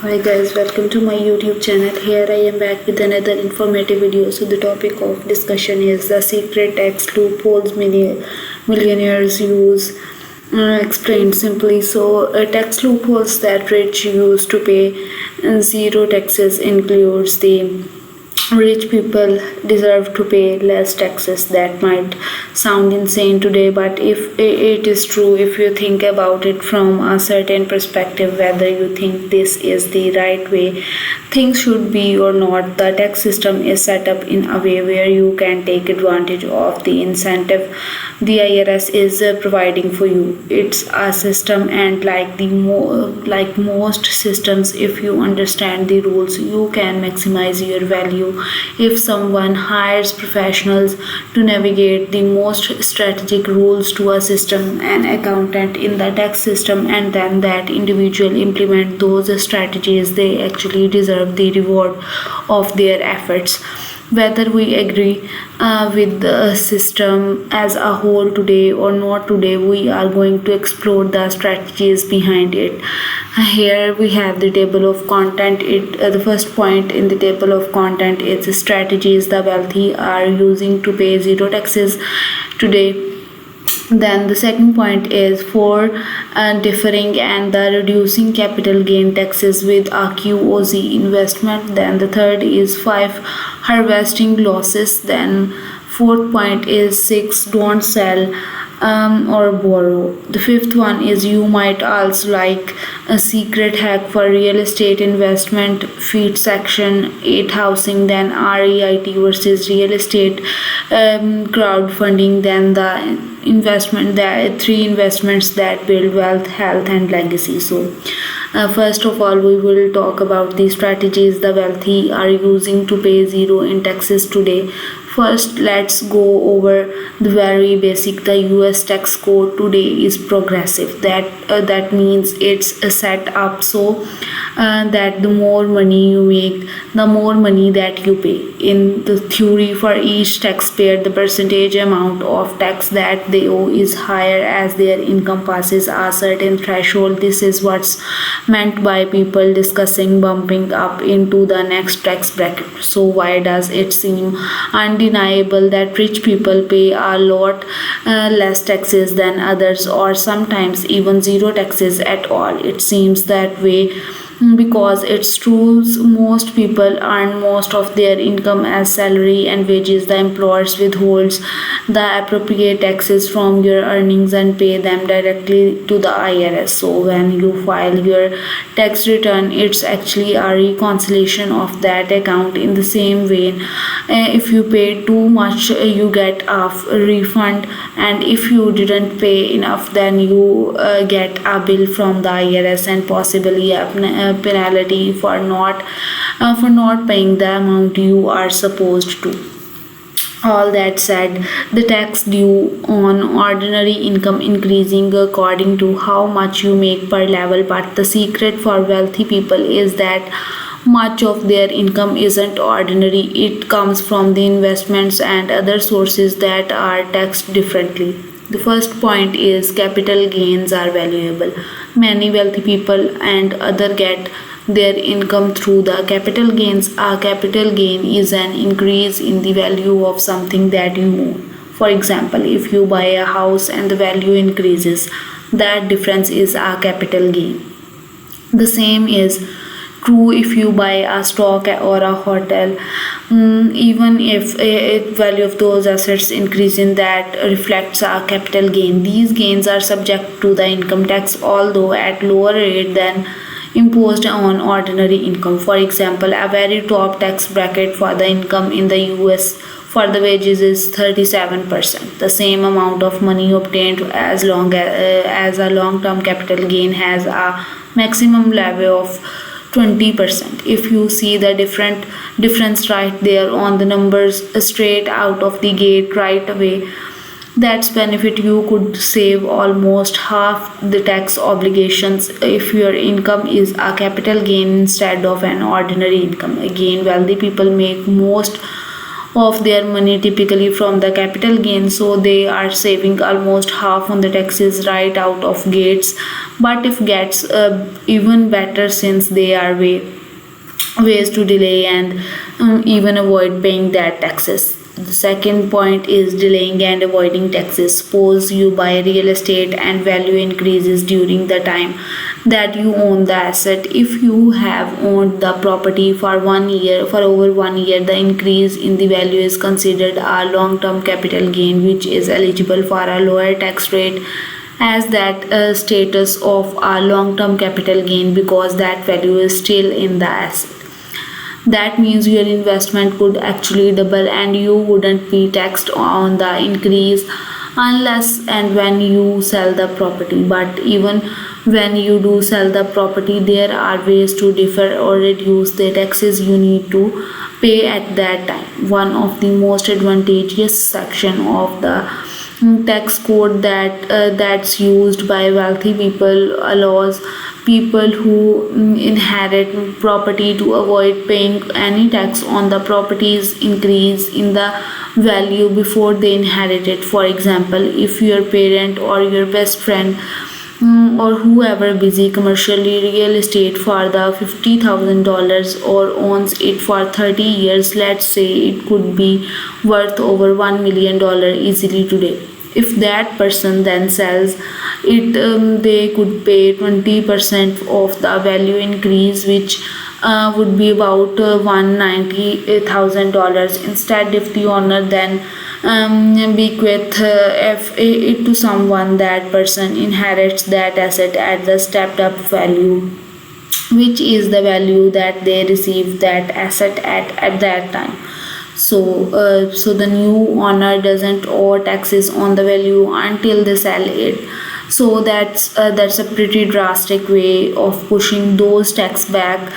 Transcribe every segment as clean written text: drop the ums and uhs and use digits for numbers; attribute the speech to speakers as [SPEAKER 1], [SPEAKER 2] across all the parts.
[SPEAKER 1] Hi guys, welcome to my YouTube channel. Here I am back with another informative video. So the topic of discussion is the secret tax loopholes millionaires use. Explained simply. So tax loopholes that rich use to pay zero taxes includes the rich people deserve to pay less taxes. That might sound insane today, but if it is true, if you think about it from a certain perspective, whether you think this is the right way things should be or not, the tax system is set up in a way where you can take advantage of the incentive the IRS is providing for you. It's a system, and like most systems, if you understand the rules, you can maximize your value. If someone hires professionals to navigate the most strategic rules to a system, an accountant in the tax system, and then that individual implement those strategies, they actually deserve the reward of their efforts. Whether we agree with the system as a whole today or not today, we are going to explore the strategies behind it. Here we have the table of content. The first point in the table of content is the strategies the wealthy are using to pay zero taxes today. Then the second point is for differing and the reducing capital gain taxes with a QOZ investment. Then the third is 5 harvesting losses. Then fourth point is 6 don't sell or borrow. The fifth one is you might also like a secret hack for real estate investment. Feed section 8 housing. Then REIT versus real estate crowdfunding. Then the investment, the three investments that build wealth, health and legacy. So first of all, we will talk about the strategies the wealthy are using to pay zero in taxes today. First, let's go over the very basic. The US tax code today is progressive. That means it's set up so that the more money you make, the more money that you pay. In the theory, for each taxpayer, the percentage amount of tax that they owe is higher as their income passes a certain threshold. This is what's meant by people discussing bumping up into the next tax bracket. So why does it seem undeniable that rich people pay a lot less taxes than others, or sometimes even zero taxes at all? It seems that way because it's true. Most people earn most of their income as salary and wages. The employers withholds the appropriate taxes from your earnings and pay them directly to the IRS. So when you file your tax return, it's actually a reconciliation of that account. In the same way, if you pay too much, you get a refund, and if you didn't pay enough, then you get a bill from the IRS and possibly a penalty for not paying the amount you are supposed to. All that said, the tax due on ordinary income increasing according to how much you make per level, but the secret for wealthy people is that much of their income isn't ordinary. It comes from the investments and other sources that are taxed differently. The first point is capital gains are valuable. Many wealthy people and other get their income through the capital gains. A capital gain is an increase in the value of something that you own. For example, if you buy a house and the value increases, that difference is a capital gain. The same is true if you buy a stock or a hotel. Even if a value of those assets increase, in that reflects a capital gain. These gains are subject to the income tax, although at lower rate than imposed on ordinary income. For example, a very top tax bracket for the income in the US for the wages is 37%. The same amount of money obtained as a long-term capital gain has a maximum level of 20%. If you see the difference right there on the numbers straight out of the gate right away, that's benefit. You could save almost half the tax obligations if your income is a capital gain instead of an ordinary income. Again, wealthy people make most of their money, typically from the capital gain, so they are saving almost half on the taxes right out of gates. But if gets even better, since they are ways to delay and even avoid paying that taxes. The second point is delaying and avoiding taxes. Suppose you buy real estate and value increases during the time that you own the asset. If you have owned the property for 1 year, for over 1 year, the increase in the value is considered a long-term capital gain, which is eligible for a lower tax rate as that status of a long-term capital gain, because that value is still in the asset. That means your investment could actually double and you wouldn't be taxed on the increase unless and when you sell the property. But even when you do sell the property, there are ways to defer or reduce the taxes you need to pay at that time. One of the most advantageous section of the tax code that's used by wealthy people allows people who inherit property to avoid paying any tax on the property's increase in the value before they inherit it. For example, if your parent or your best friend or whoever busy commercially real estate for the $50,000 or owns it for 30 years, let's say it could be worth over $1 million easily today. If that person then sells it, they could pay 20% of the value increase, which would be about $190,000. Instead, if the owner then bequeath if it to someone, that person inherits that asset at the stepped up value, which is the value that they received that asset at that time. So the new owner doesn't owe taxes on the value until they sell it. So that's a pretty drastic way of pushing those taxes back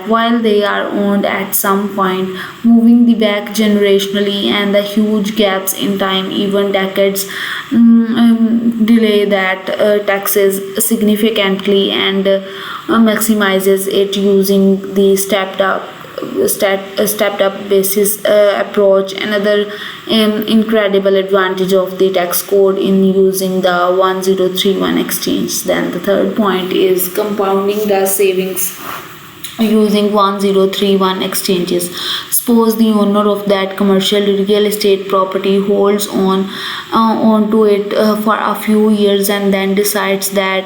[SPEAKER 1] while they are owned at some point, moving the back generationally, and the huge gaps in time, even decades, delay that taxes significantly and maximizes it using the stepped up basis approach. Another incredible advantage of the tax code in using the 1031 exchange. Then the third point is compounding the savings using 1031 exchanges. Suppose the owner of that commercial real estate property holds on to it for a few years and then decides that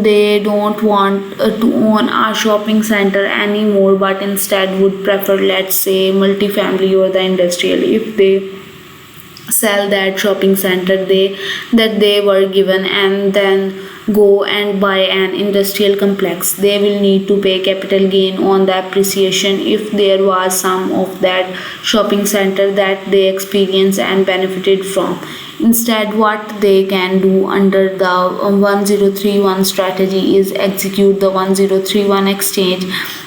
[SPEAKER 1] they don't want to own a shopping center anymore, but instead would prefer, let's say, multifamily or the industrial. If they sell that shopping center that they were given and then go and buy an industrial complex, they will need to pay capital gain on the appreciation if there was some of that shopping center that they experienced and benefited from. Instead, what they can do under the 1031 strategy is execute the 1031 exchange,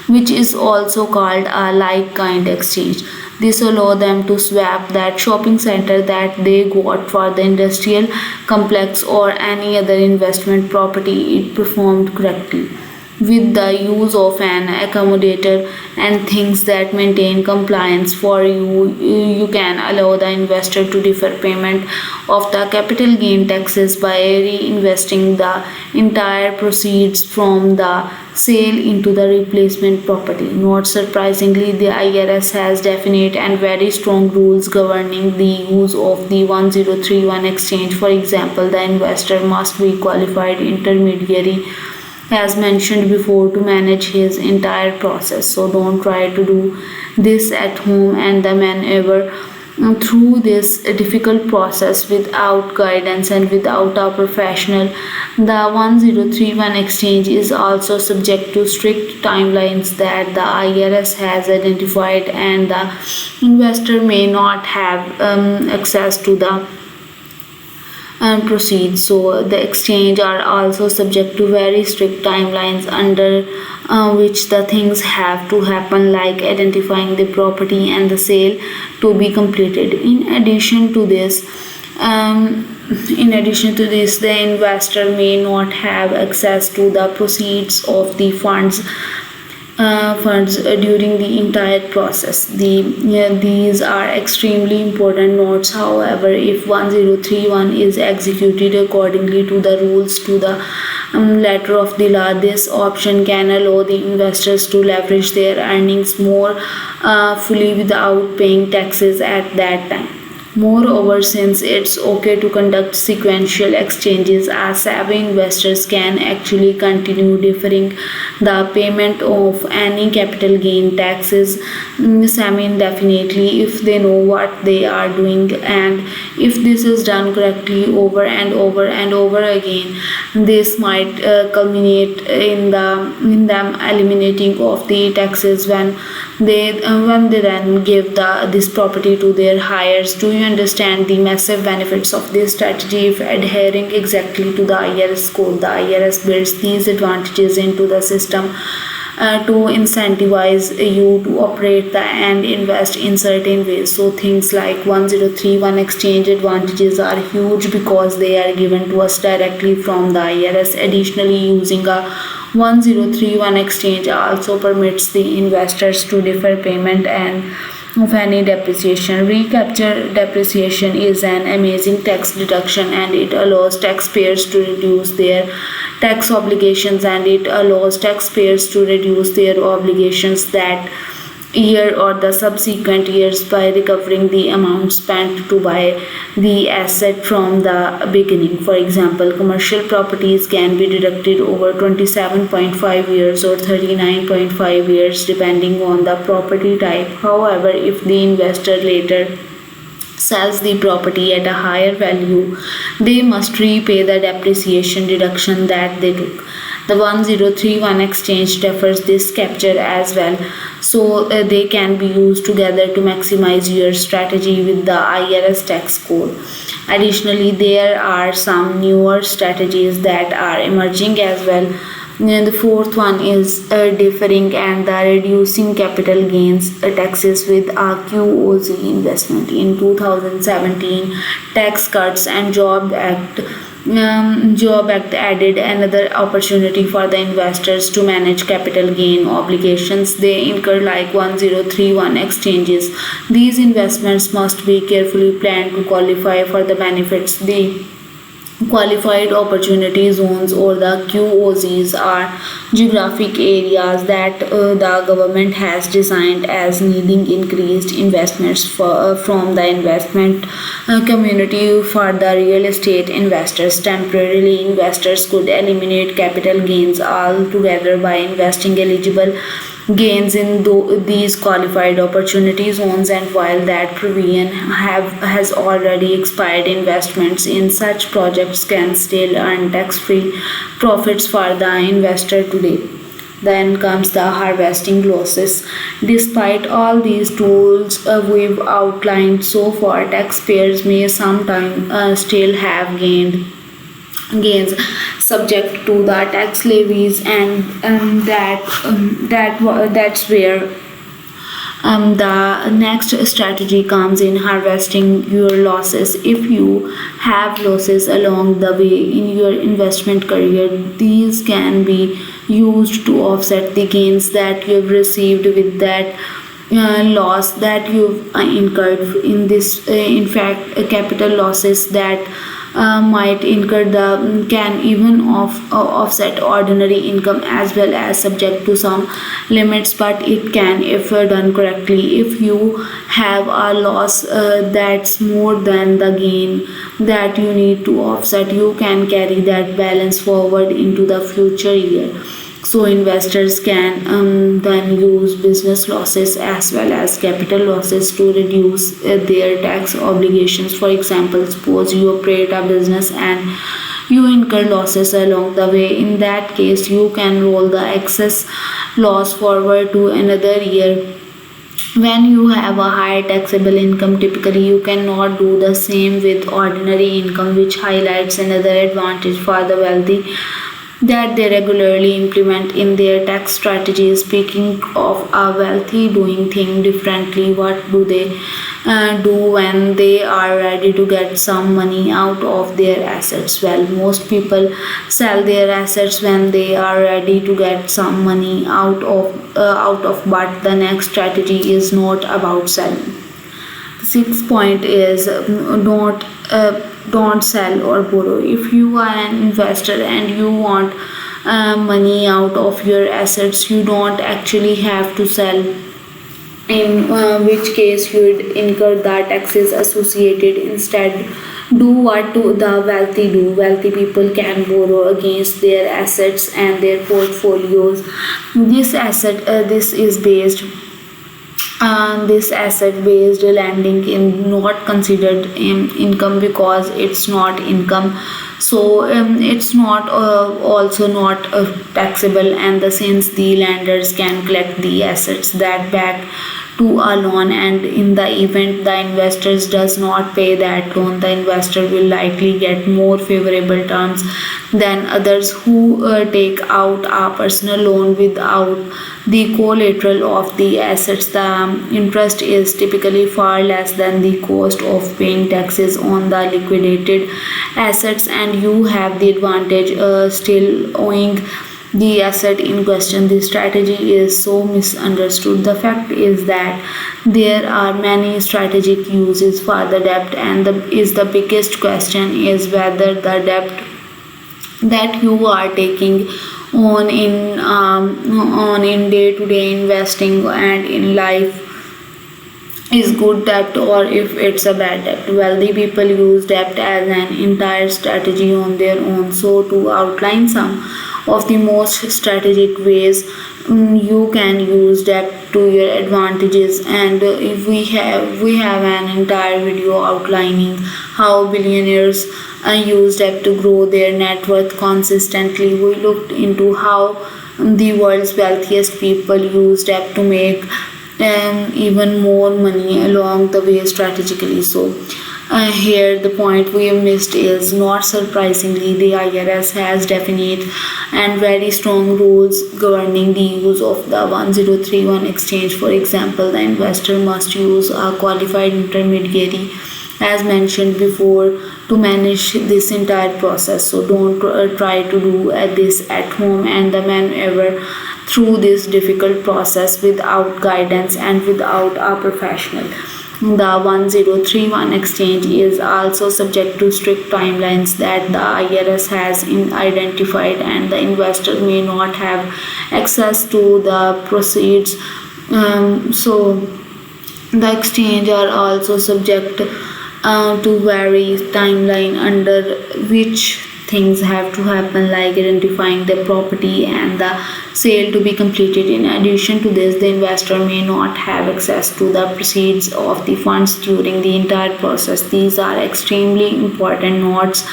[SPEAKER 1] which is also called a like kind exchange. This allows them to swap that shopping center that they got for the industrial complex or any other investment property it performed correctly. With the use of an accommodator and things that maintain compliance for you, you can allow the investor to defer payment of the capital gain taxes by reinvesting the entire proceeds from the sale into the replacement property. Not surprisingly, the IRS has definite and very strong rules governing the use of the 1031 exchange. For example, the investor must be qualified intermediary, as mentioned before, to manage his entire process. So don't try to do this at home and the maneuver through this difficult process without guidance and without a professional. The 1031 exchange is also subject to strict timelines that the IRS has identified, and the investor may not have access to the proceed. So the exchange are also subject to very strict timelines under which the things have to happen, like identifying the property and the sale to be completed. In addition to this, the investor may not have access to the proceeds of the funds funds during the entire process. These are extremely important notes. However, if 1031 is executed accordingly to the rules to the letter of the law, this option can allow the investors to leverage their earnings more fully without paying taxes at that time. Moreover, since it's okay to conduct sequential exchanges, as savvy investors can actually continue deferring the payment of any capital gain taxes semi-indefinitely if they know what they are doing, and if this is done correctly over and over and over again, this might culminate in them eliminating of the taxes when they then give this property to their heirs. Do you understand the massive benefits of this strategy? If adhering exactly to the IRS code, the IRS builds these advantages into the system to incentivize you to operate and invest in certain ways. So things like 1031 exchange advantages are huge because they are given to us directly from the IRS. Additionally, using a 1031 exchange also permits the investors to defer payment and of any depreciation. Recapture depreciation is an amazing tax deduction, and it allows taxpayers to reduce their tax obligations that year or the subsequent years by recovering the amount spent to buy the asset from the beginning. For example, commercial properties can be deducted over 27.5 years or 39.5 years depending on the property type. However, if the investor later sells the property at a higher value, they must repay the depreciation deduction that they took. The 1031 exchange defers this capture as well, so they can be used together to maximize your strategy with the IRS tax code. Additionally, there are some newer strategies that are emerging as well. And the fourth one is deferring and the reducing capital gains taxes with a QOZ investment. In 2017, Tax Cuts and Job Act added another opportunity for the investors to manage capital gain obligations they incur like 1031 exchanges. These investments must be carefully planned to qualify for the benefits. The Qualified Opportunity Zones or the QOZs are geographic areas that the government has designed as needing increased investments from the investment community for the real estate investors. Temporarily, investors could eliminate capital gains altogether by investing eligible gains in these qualified opportunity zones, and while that provision has already expired, investments in such projects can still earn tax-free profits for the investor today. Then comes the harvesting losses. Despite all these tools we've outlined so far, taxpayers may sometimes still have gains subject to the tax levies, and that's where the next strategy comes in: harvesting your losses. If you have losses along the way in your investment career, these can be used to offset the gains that you've received with that loss that you've incurred. In fact, capital losses that might incur the can even offset ordinary income as well as subject to some limits, but it can if done correctly. If you have a loss that's more than the gain that you need to offset, you can carry that balance forward into the future year. So investors can then use business losses as well as capital losses to reduce their tax obligations. For example, suppose you operate a business and you incur losses along the way. In that case, you can roll the excess loss forward to another year. When you have a high taxable income, typically you cannot do the same with ordinary income, which highlights another advantage for the wealthy. that they regularly implement in their tax strategies. Speaking of a wealthy doing things differently, what do they do when they are ready to get some money out of their assets? Well, most people sell their assets when they are ready to get some money out of. But the next strategy is not about selling. The sixth point is don't sell or borrow. If you are an investor and you want money out of your assets, you don't actually have to sell, in which case you would incur the taxes associated. Instead, do what do the wealthy do. Wealthy people can borrow against their assets and their portfolios. This asset based lending is not considered income because it's not income, so it's not also not taxable, and the since the lenders can collect the assets that back to a loan, and in the event the investors does not pay that loan, the investor will likely get more favorable terms than others who take out a personal loan without the collateral of the assets. The interest is typically far less than the cost of paying taxes on the liquidated assets, and you have the advantage still owing the asset in question. This strategy is so misunderstood. The fact is that there are many strategic uses for the debt, and the biggest question is whether the debt that you are taking on in day-to-day investing and in life is good debt or if it's a bad debt. Wealthy people use debt as an entire strategy on their own. So to outline some of the most strategic ways you can use debt to your advantages, and if we have an entire video outlining how billionaires use debt to grow their net worth consistently. We looked into how the world's wealthiest people use debt to make even more money along the way strategically. So here the point we have missed is, not surprisingly, the IRS has definite and very strong rules governing the use of the 1031 exchange. For example, the investor must use a qualified intermediary, as mentioned before, to manage this entire process. So don't try to do this at home and the maneuver through this difficult process without guidance and without a professional. The 1031 exchange is also subject to strict timelines that the IRS has identified, and the investor may not have access to the proceeds. So the exchange are also subject to vary timeline under which things have to happen, like identifying the property and the sale to be completed. In addition to this, the investor may not have access to the proceeds of the funds during the entire process. These are extremely important notes.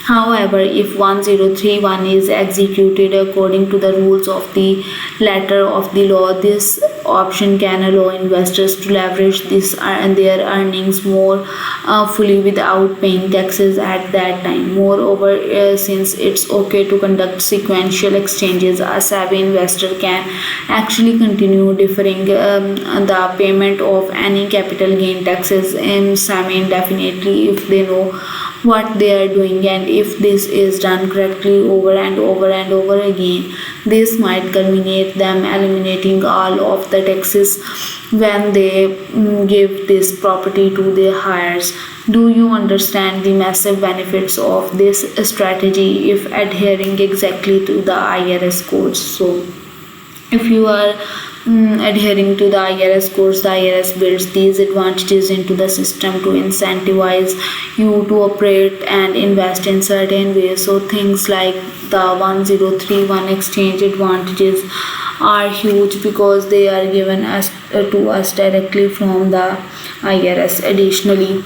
[SPEAKER 1] However, if 1031 is executed according to the rules of the letter of the law, this option can allow investors to leverage their earnings more fully without paying taxes at that time. Moreover, since it's okay to conduct sequential exchanges, a savvy investor can actually continue deferring the payment of any capital gain taxes semi-indefinitely if they know what they are doing, and if this is done correctly over and over and over again, this might culminate them eliminating all of the taxes when they give this property to their heirs. Do you understand the massive benefits of this strategy if adhering exactly to the IRS codes? So if you are adhering to the IRS codes, the IRS builds these advantages into the system to incentivize you to operate and invest in certain ways. So things like the 1031 exchange advantages are huge because they are given to us directly from the IRS. Additionally,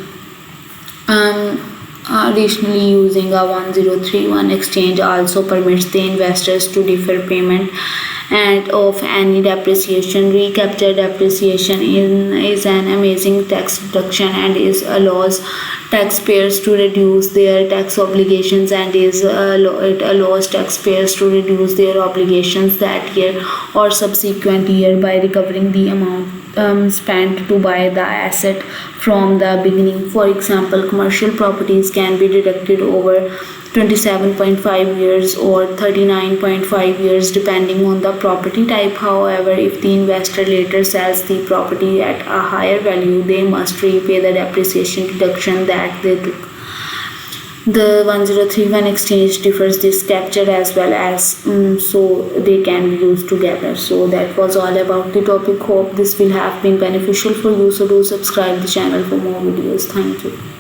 [SPEAKER 1] using a 1031 exchange also permits the investors to defer payment and of any depreciation. Recapture depreciation is an amazing tax deduction and is allows taxpayers to reduce their tax obligations, and it allows taxpayers to reduce their obligations that year or subsequent year by recovering the amount spent to buy the asset from the beginning. For example, commercial properties can be deducted over 27.5 years or 39.5 years depending on the property type. However, if the investor later sells the property at a higher value, they must repay the depreciation deduction that they took. The 1031 exchange differs this capture as well as so they can be used together. So that was all about the topic. Hope this will have been beneficial for you. So do subscribe the channel for more videos. Thank you.